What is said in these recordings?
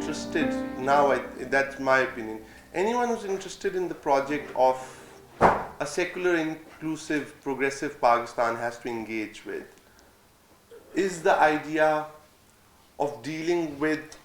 interested now, that's my opinion, anyone who's interested in the project of a secular, inclusive, progressive Pakistan has to engage with is the idea of dealing with,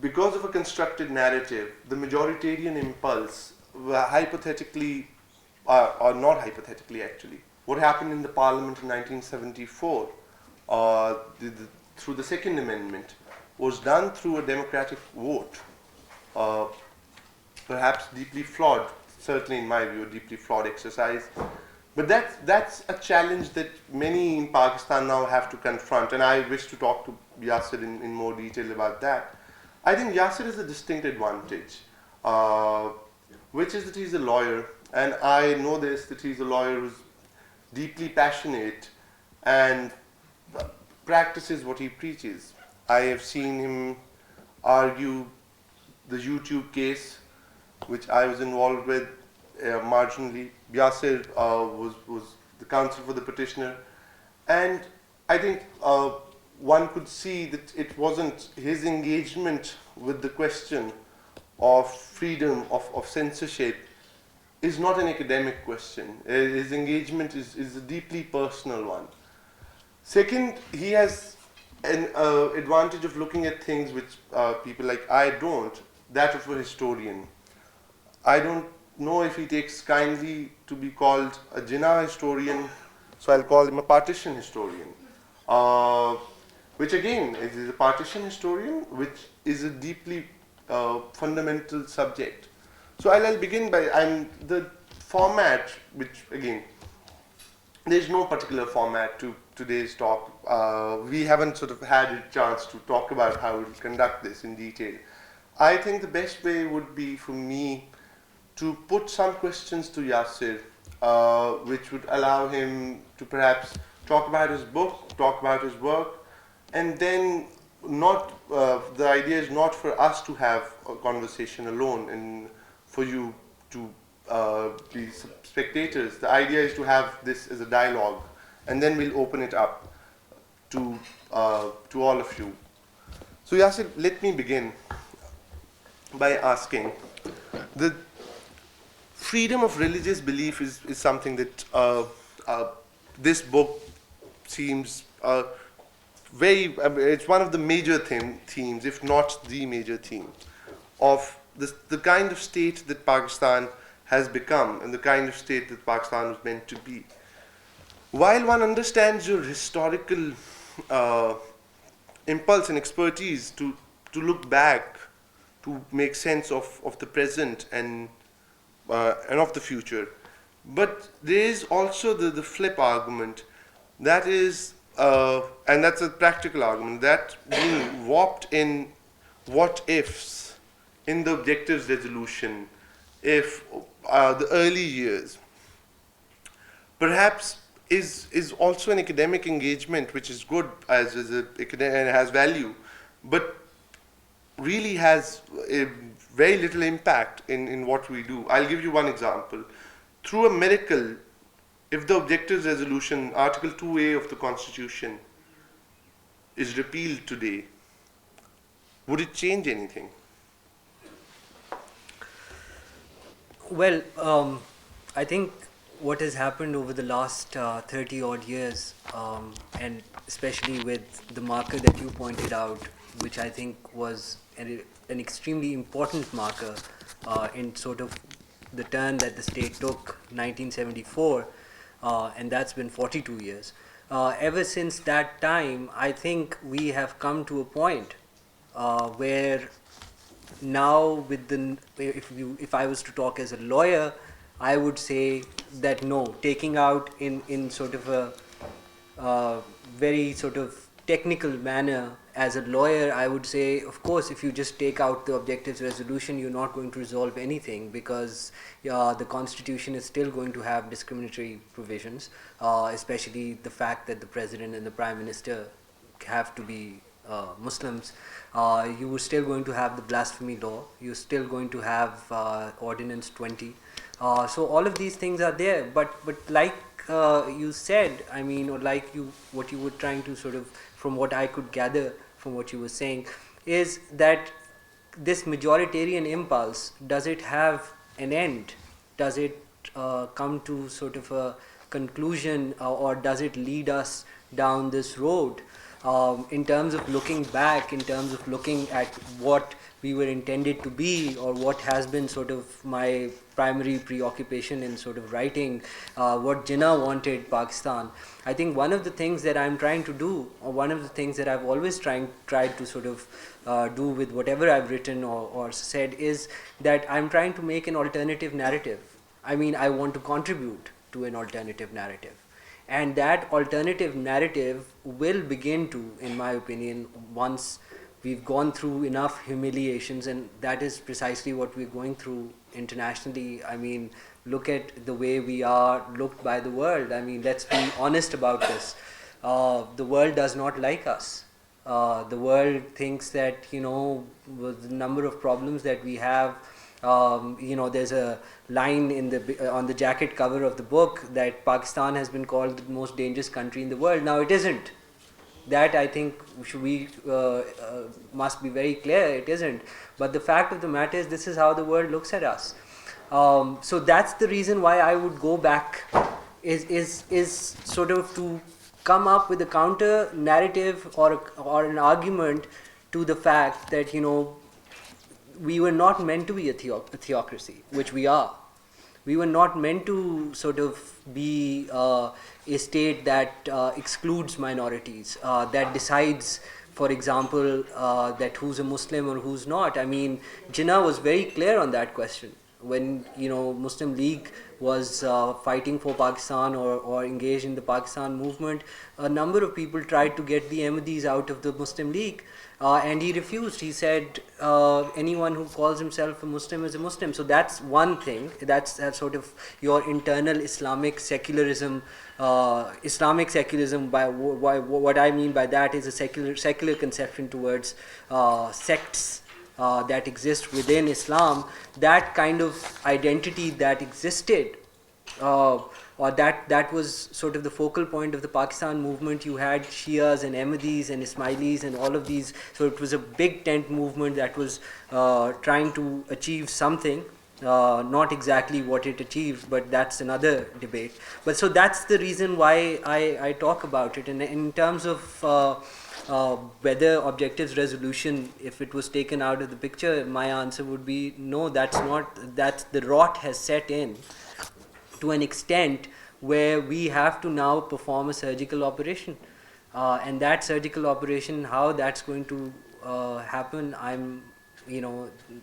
because of a constructed narrative, the majoritarian impulse, hypothetically, or not hypothetically actually, what happened in the parliament in 1974 through the Second Amendment was done through a democratic vote, perhaps deeply flawed, certainly in my view, a deeply flawed exercise. But that's a challenge that many in Pakistan now have to confront, and I wish to talk to Yasser in more detail about that. I think Yasser has a distinct advantage, which is that he's a lawyer, and I know this, that he's a lawyer who's deeply passionate and practices what he preaches. I have seen him argue the YouTube case, which I was involved with marginally. Yasser was the counsel for the petitioner, and I think one could see that it wasn't his engagement with the question of freedom of censorship is not an academic question. His engagement is a deeply personal one. Second, he has an advantage of looking at things which people like I don't, that of a historian. I don't know if he takes kindly to be called a Jinnah historian, so I'll call him a partition historian. Which again is a partition historian, which is a deeply fundamental subject. So I'll begin by the format, which again, there's no particular format to today's talk. We haven't sort of had a chance to talk about how we'll conduct this in detail. I think the best way would be for me to put some questions to Yasser, which would allow him to perhaps talk about his book, talk about his work, and then the idea is not for us to have a conversation alone and for you to be spectators. The idea is to have this as a dialogue, and then we'll open it up to all of you. So Yasser, let me begin by asking, the freedom of religious belief is something that this book seems it's one of the major themes, if not the major theme, of the kind of state that Pakistan has become and the kind of state that Pakistan was meant to be. While one understands your historical impulse and expertise to look back, to make sense of the present and of the future, but there is also the flip argument, that is, and that's a practical argument, that being warped in what ifs in the objectives resolution, if the early years, perhaps is also an academic engagement, which is good and has value, but really has a very little impact in what we do. I'll give you one example. Through a miracle, if the objectives resolution, Article 2A of the Constitution, is repealed today, would it change anything? Well, I think what has happened over the last 30 odd years, and especially with the marker that you pointed out, which I think was an extremely important marker in sort of the turn that the state took, 1974, and that's been 42 years. Ever since that time, I think we have come to a point where now with if I was to talk as a lawyer, I would say that no, taking out in sort of a very sort of technical manner, as a lawyer, I would say, of course, if you just take out the objectives resolution, you're not going to resolve anything, because the Constitution is still going to have discriminatory provisions, especially the fact that the President and the Prime Minister have to be Muslims. You were still going to have the blasphemy law. You're still going to have Ordinance 20. So all of these things are there, but like you said, I mean, or like what you were trying to sort of, from what I could gather, from what you were saying, is that this majoritarian impulse, does it have an end? Does it come to sort of a conclusion, or does it lead us down this road? In terms of looking back, in terms of looking at what we were intended to be, or what has been sort of my primary preoccupation in sort of writing, what Jinnah wanted Pakistan. I think one of the things that I'm trying to do, or one of the things that I've always tried to sort of do with whatever I've written or said, is that I'm trying to make an alternative narrative. I mean, I want to contribute to an alternative narrative. And that alternative narrative will begin to, in my opinion, once we've gone through enough humiliations, and that is precisely what we're going through internationally. I mean, look at the way we are looked by the world. I mean, let's be honest about this. The world does not like us. The world thinks that, with the number of problems that we have, there's a line on the jacket cover of the book that Pakistan has been called the most dangerous country in the world. Now, it isn't. That, I think, we must be very clear, it isn't. But the fact of the matter is, this is how the world looks at us. So that's the reason why I would go back, is sort of to come up with a counter narrative or an argument to the fact that, we were not meant to be a theocracy, which we are. We were not meant to sort of be a state that excludes minorities, that decides, for example, that who's a Muslim or who's not. I mean, Jinnah was very clear on that question. When, Muslim League was fighting for Pakistan or engaged in the Pakistan movement, a number of people tried to get the Ahmadis out of the Muslim League. And he refused. He said, anyone who calls himself a Muslim is a Muslim. So that's one thing. That's sort of your internal Islamic secularism. By what I mean by that is a secular conception towards sects that exist within Islam. That kind of identity that existed, or that was sort of the focal point of the Pakistan movement. You had Shias and Ahmadis and Ismailis and all of these. So it was a big tent movement that was trying to achieve something. Not exactly what it achieved, but that's another debate. But so that's the reason why I talk about it. And in terms of whether objectives resolution, if it was taken out of the picture, my answer would be no, that's not. That's the rot has set in to an extent where we have to now perform a surgical operation. And that surgical operation, how that's going to happen,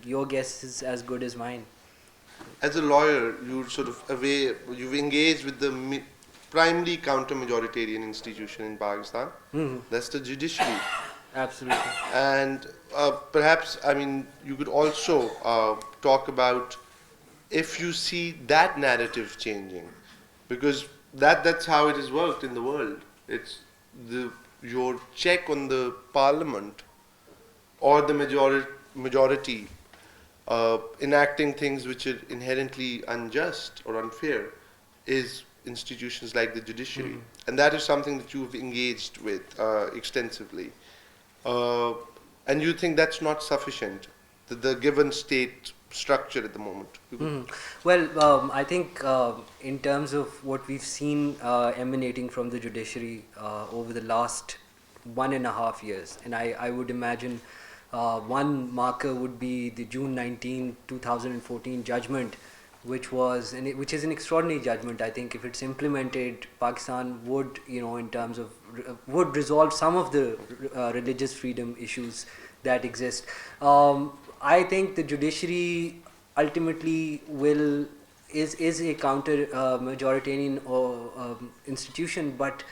your guess is as good as mine. As a lawyer, you've engaged with the primary counter-majoritarian institution in Pakistan. Mm-hmm. That's the judiciary. Absolutely. And perhaps, you could also talk about if you see that narrative changing, because that's how it has worked in the world. It's your check on the parliament or the majority enacting things which are inherently unjust or unfair is institutions like the judiciary. Mm-hmm. And that is something that you've engaged with extensively. And you think that's not sufficient, the given state structure at the moment? Mm-hmm. Well, I think in terms of what we've seen emanating from the judiciary over the last 1.5 years, and I would imagine one marker would be the June 19, 2014 judgment, which is an extraordinary judgment. I think if it's implemented, Pakistan would, in terms of, would resolve some of the religious freedom issues that exist. I think the judiciary ultimately is a counter majoritarian institution, but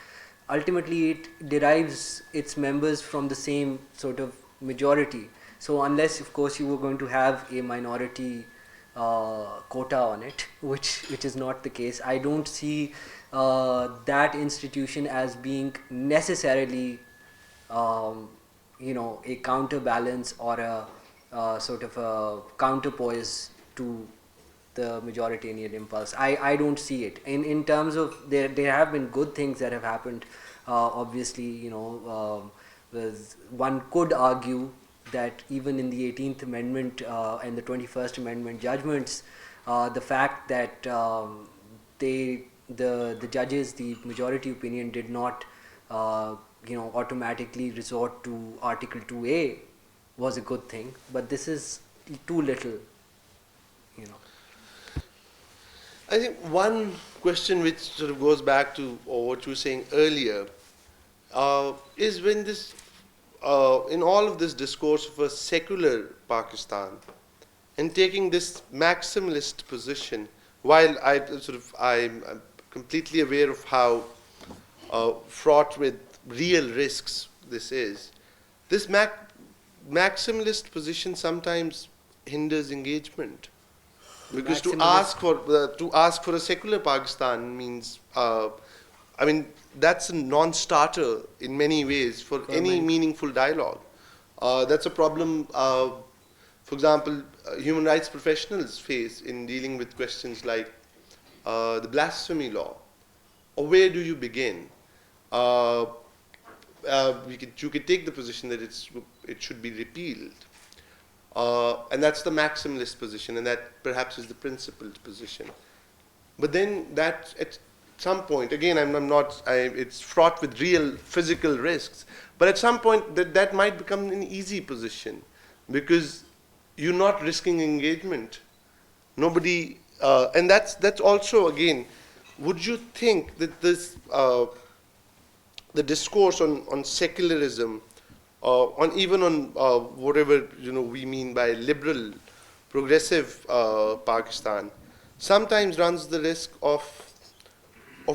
ultimately it derives its members from the same sort of majority. So unless, of course, you were going to have a minority quota on it, which is not the case, I don't see that institution as being necessarily a counterbalance or a sort of a counterpoise to the majoritarian impulse. I don't see it. In terms of, there have been good things that have happened, obviously, one could argue that even in the 18th Amendment and the 21st Amendment judgments, the fact that the judges, the majority opinion, did not automatically resort to Article 2A was a good thing, but this is too little, you know. I think one question which sort of goes back to what you were saying earlier is when this, in all of this discourse of a secular Pakistan, and taking this maximalist position, while I'm completely aware of how fraught with real risks this is, this maximalist position sometimes hinders engagement. Because to ask for a secular Pakistan means, I mean, that's a non-starter in many ways for any meaningful dialogue. That's a problem, for example, human rights professionals face in dealing with questions like the blasphemy law. Or where do you begin? You could take the position that it should be repealed. And that's the maximalist position, and that perhaps is the principled position. But then that at some point, again, it's fraught with real physical risks, but at some point that might become an easy position because you're not risking engagement. Nobody, and that's also, again, would you think that this, the discourse on secularism, on whatever we mean by liberal, progressive Pakistan, sometimes runs the risk of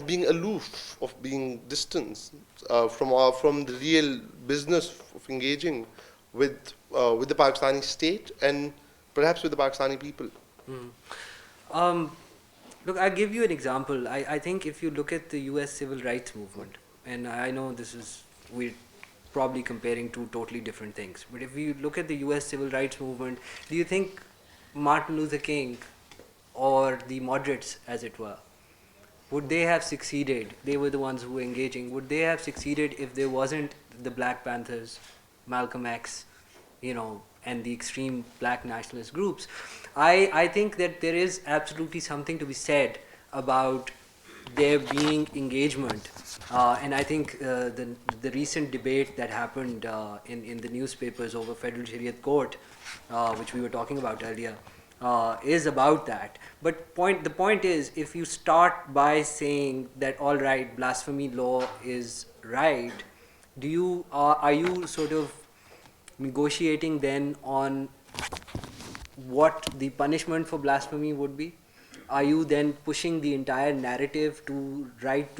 being aloof, of being distant from the real business of engaging with the Pakistani state and perhaps with the Pakistani people. Look, I'll give you an example. I think if you look at the US civil rights movement, and I know we're probably comparing two totally different things, but if you look at the US civil rights movement, do you think Martin Luther King or the moderates, as it were, would they have succeeded? They were the ones who were engaging. Would they have succeeded if there wasn't the Black Panthers, Malcolm X, and the extreme black nationalist groups? I think that there is absolutely something to be said about there being engagement. And I think the recent debate that happened in the newspapers over Federal Shariat Court, which we were talking about earlier, is about that. But the point is, if you start by saying that all right, blasphemy law is right, are you sort of negotiating then on what the punishment for blasphemy would be? Are you then pushing the entire narrative to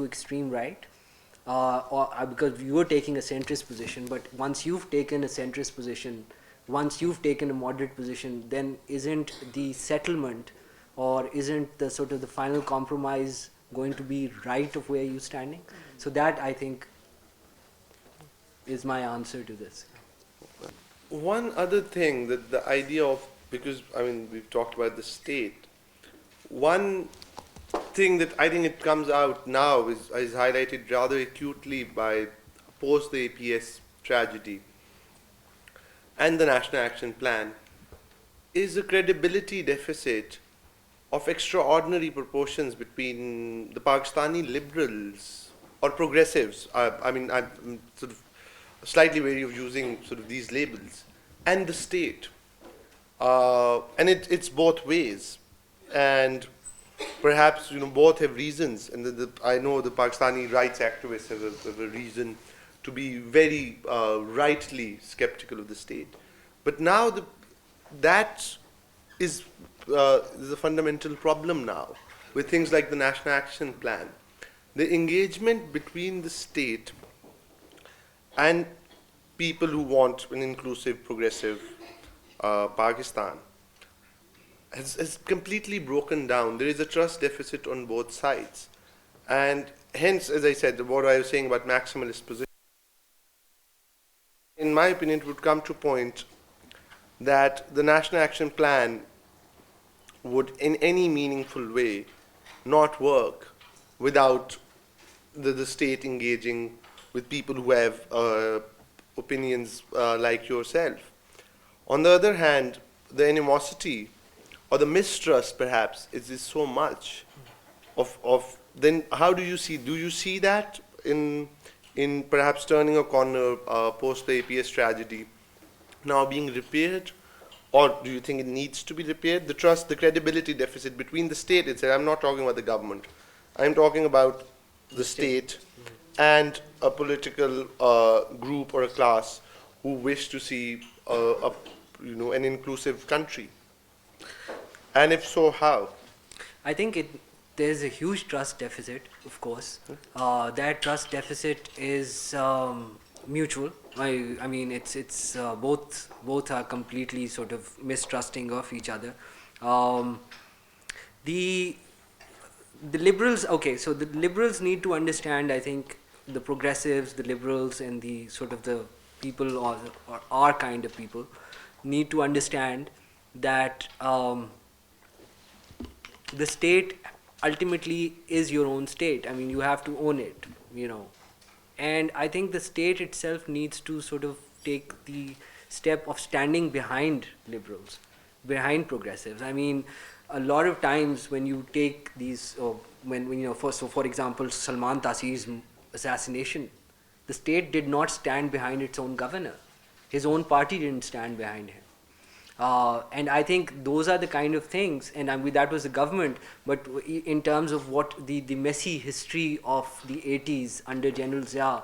extreme right? Or because you are taking a centrist position, but once you've taken a centrist position, once you've taken a moderate position, then isn't the settlement or isn't the sort of the final compromise going to be right of where you're standing? So that, I think, is my answer to this. One other thing, that the idea of, because we've talked about the state, one thing that I think it comes out now is highlighted rather acutely by post the APS tragedy and the National Action Plan, is a credibility deficit of extraordinary proportions between the Pakistani liberals or progressives. I'm sort of slightly wary of using sort of these labels, and the state. And it's both ways. And perhaps both have reasons, and I know the Pakistani rights activists have a reason to be very rightly skeptical of the state. But now that is a fundamental problem now with things like the National Action Plan. The engagement between the state and people who want an inclusive, progressive Pakistan has completely broken down. There is a trust deficit on both sides. And hence, as I said, what I was saying about maximalist position, in my opinion, it would come to a point that the National Action Plan would, in any meaningful way, not work without the state engaging with people who opinions like yourself. On the other hand, the animosity or the mistrust perhaps is so much of then how do you see that in perhaps turning a corner post the APS tragedy now being repaired, or do you think it needs to be repaired? The trust, the credibility deficit between the state itself. I'm not talking about the government. I'm talking about the state and a political group or a class who wish to see an inclusive country. And if so, how? I think there's a huge trust deficit, of course. That trust deficit is mutual. I mean, it's both are completely sort of mistrusting of each other. Um, the the liberals, okay, so the liberals need to understand, I think, the progressives, the liberals, and the sort of the people or our kind of people need to understand that the state ultimately is your own state. I mean, you have to own it, you know. And I think the state itself needs to sort of take the step of standing behind liberals, behind progressives. I mean, a lot of times when you take these, when you know, for example, Salman Taseer's assassination, the state did not stand behind its own governor. His own party didn't stand behind him. And I think those are the kind of things, and I mean, that was the government, but in terms of what the messy history of the 80s under General Zia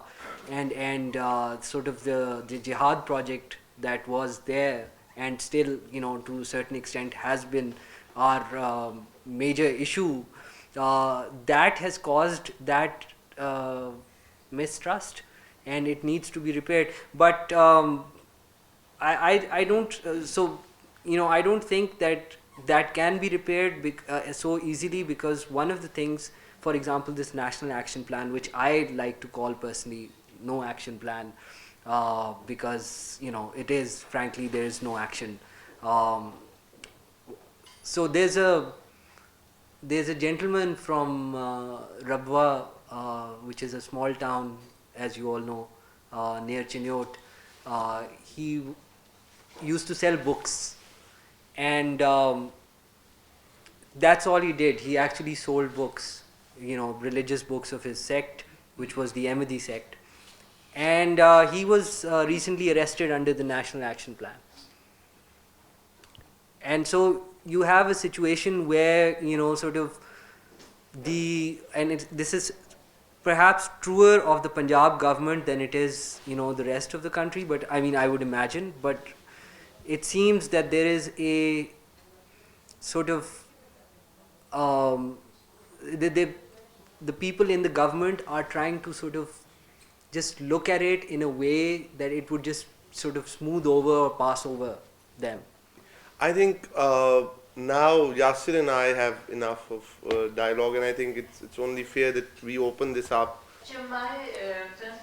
and sort of the jihad project that was there and still, you know, to a certain extent has been our major issue, that has caused that mistrust, and it needs to be repaired. But I don't so you know, I don't think that can be repaired so easily, because one of the things, for example, this national action plan, which I like to call personally no action plan, because you know, it is, frankly, there is no action. So there's a gentleman from Rabwa, which is a small town, as you all know, near Chinyot. He used to sell books, and that's all he did. He actually sold books, you know, religious books of his sect, which was the Ahmadi sect. And he was recently arrested under the National Action Plan. And so you have a situation where, you know, sort of this is perhaps truer of the Punjab government than it is, you know, the rest of the country, but I mean, I would imagine, but it seems that there is a sort of the people in the government are trying to sort of just look at it in a way that it would just sort of smooth over or pass over them. I think now Yasser and I have enough of dialogue, and I think it's only fair that we open this up. Since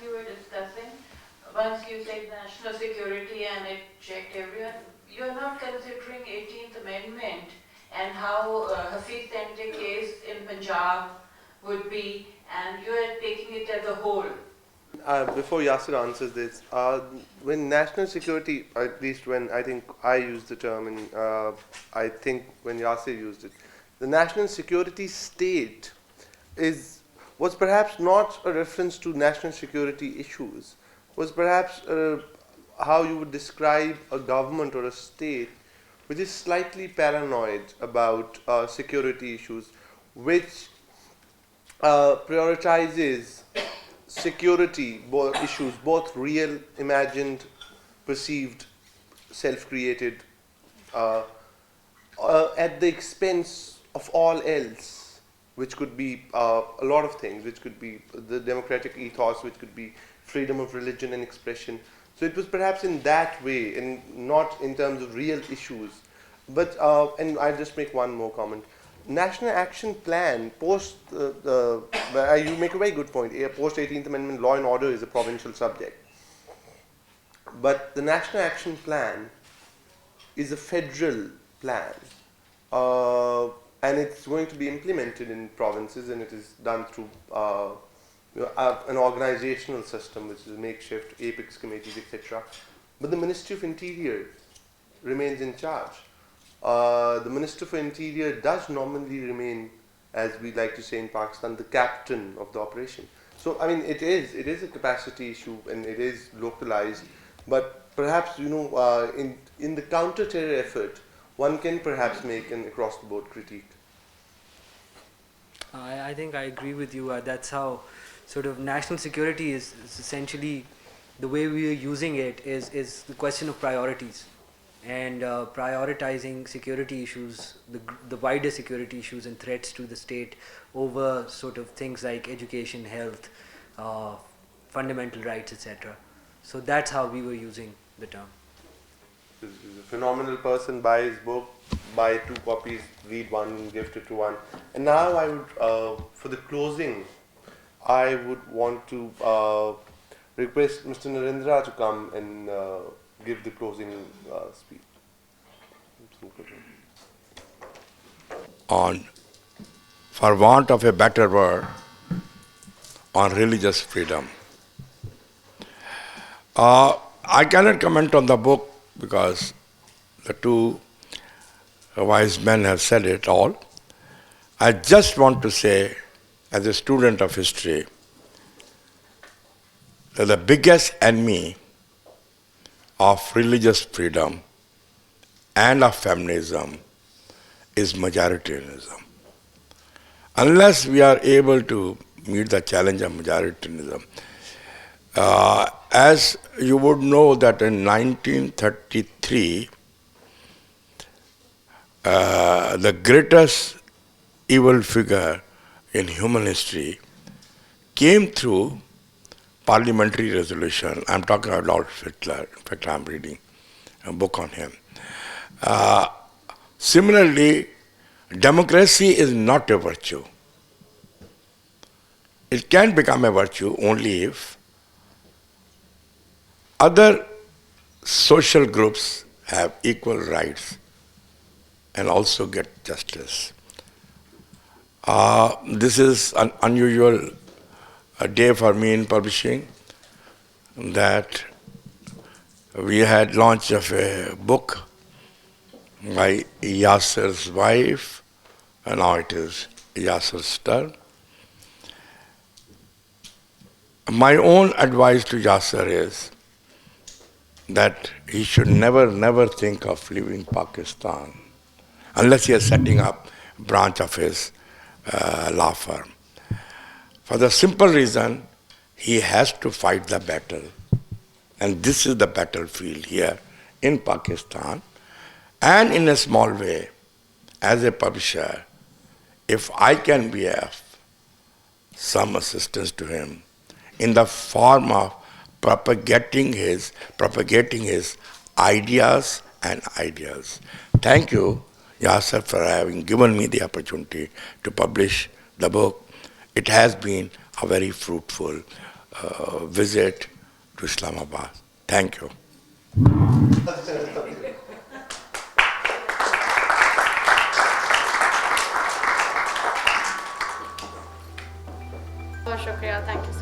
you were discussing, once you said national security and it checked everyone, you're not considering 18th Amendment and how Hafiz Tende case in Punjab would be, and you are taking it as a whole. Before Yasser answers this, when national security, at least when I think I used the term, and I think when Yasser used it, the national security state was perhaps not a reference to national security issues, was perhaps how you would describe a government or a state which is slightly paranoid about security issues, which prioritizes security issues, both real, imagined, perceived, self-created, at the expense of all else, which could be a lot of things, which could be the democratic ethos, which could be freedom of religion and expression. So it was perhaps in that way, and not in terms of real issues. But and I'll just make one more comment. National Action Plan post you make a very good point. Post 18th Amendment, law and order is a provincial subject, but the National Action Plan is a federal plan, and it's going to be implemented in provinces, and it is done through an organizational system which is makeshift, apex committees, etc. But the Ministry of Interior remains in charge. The Minister for Interior does nominally remain, as we like to say in Pakistan, the captain of the operation. So I mean, it is a capacity issue and it is localized. But perhaps in the counter-terror effort, one can perhaps make an across-the-board critique. I think I agree with you. That's how sort of national security is essentially the way we are using it is the question of priorities and prioritizing security issues, the wider security issues and threats to the state over sort of things like education, health, fundamental rights, etc. So that's how we were using the term. He's a phenomenal person. Buy his book, buy 2 copies, read one, gift it to one. And now I would, for the closing, I would want to request Mr. Narendra to come and give the closing speech. On, for want of a better word, on religious freedom. I cannot comment on the book because the 2 wise men have said it all. I just want to say, as a student of history, that the biggest enemy of religious freedom and of feminism is majoritarianism. Unless we are able to meet the challenge of majoritarianism, as you would know that in 1933, the greatest evil figure in human history came through parliamentary resolution. I'm talking about Adolf Hitler. In fact, I'm reading a book on him. Similarly, democracy is not a virtue. It can become a virtue only if other social groups have equal rights and also get justice. This is an unusual day for me in publishing, that we had launch of a book by Yasser's wife, and now it is Yasser's turn. My own advice to Yasser is that he should never think of leaving Pakistan unless he is setting up a branch of his law firm. For the simple reason, he has to fight the battle. And this is the battlefield here in Pakistan. And in a small way, as a publisher, if I can be of some assistance to him in the form of propagating his ideas and ideals. Thank you, Yasser, for having given me the opportunity to publish the book. It has been a very fruitful visit to Islamabad. Thank you. बहुत शुक्रिया, thank you